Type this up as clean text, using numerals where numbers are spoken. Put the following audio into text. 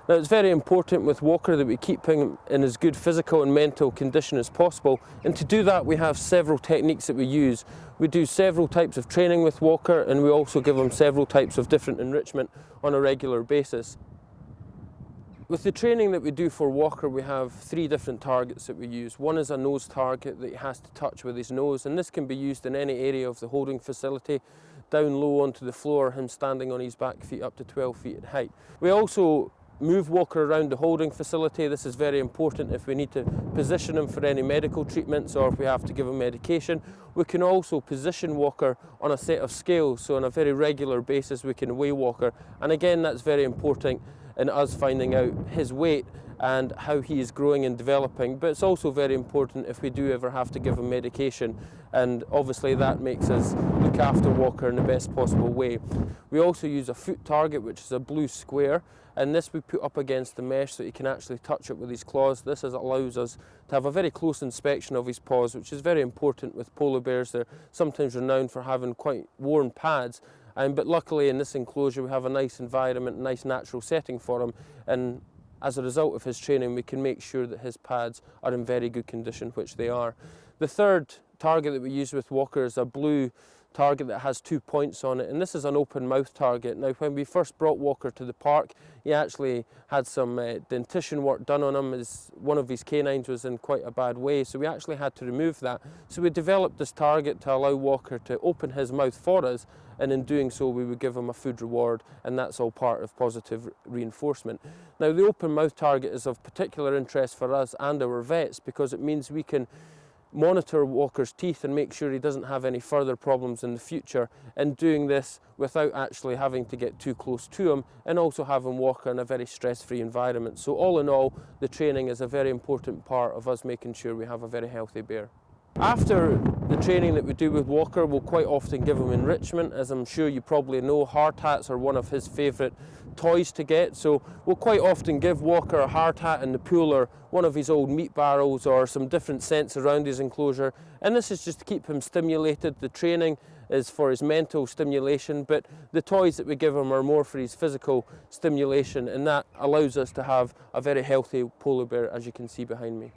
Now it's very important with Walker that we keep him in as good physical and mental condition as possible, and to do that we have several techniques that we use. We do several types of training with Walker, and we also give him several types of different enrichment on a regular basis. With the training that we do for Walker, we have 3 different targets that we use. One is a nose target that he has to touch with his nose, and this can be used in any area of the holding facility, down low onto the floor, him standing on his back feet up to 12 feet in height. We also move Walker around the holding facility. This is very important if we need to position him for any medical treatments or if we have to give him medication. We can also position Walker on a set of scales, so on a very regular basis we can weigh Walker, and again that's very important in us finding out his weight and how he is growing and developing, but it's also very important if we do ever have to give him medication, and obviously that makes us look after Walker in the best possible way. We also use a foot target, which is a blue square, and this we put up against the mesh so he can actually touch it with his claws. This allows us to have a very close inspection of his paws, which is very important with polar bears. They're sometimes renowned for having quite worn pads, but luckily in this enclosure we have a nice environment, a nice natural setting for him, and as a result of his training we can make sure that his pads are in very good condition, which they are. The third target that we use with Walker is a blue target that has 2 points on it, and this is an open mouth target. Now when we first brought Walker to the park, he actually had some dentition work done on him, as one of his canines was in quite a bad way, so we actually had to remove that. So we developed this target to allow Walker to open his mouth for us, and in doing so we would give him a food reward, and that's all part of positive reinforcement. Now the open mouth target is of particular interest for us and our vets because it means we can monitor Walker's teeth and make sure he doesn't have any further problems in the future, and doing this without actually having to get too close to him, and also having Walker in a very stress-free environment. So all in all, the training is a very important part of us making sure we have a very healthy bear. After the training that we do with Walker, we'll quite often give him enrichment. As I'm sure you probably know, hard hats are one of his favourite toys to get, so we'll quite often give Walker a hard hat in the pool or one of his old meat barrels or some different scents around his enclosure, and this is just to keep him stimulated. The training is for his mental stimulation, but the toys that we give him are more for his physical stimulation, and that allows us to have a very healthy polar bear, as you can see behind me.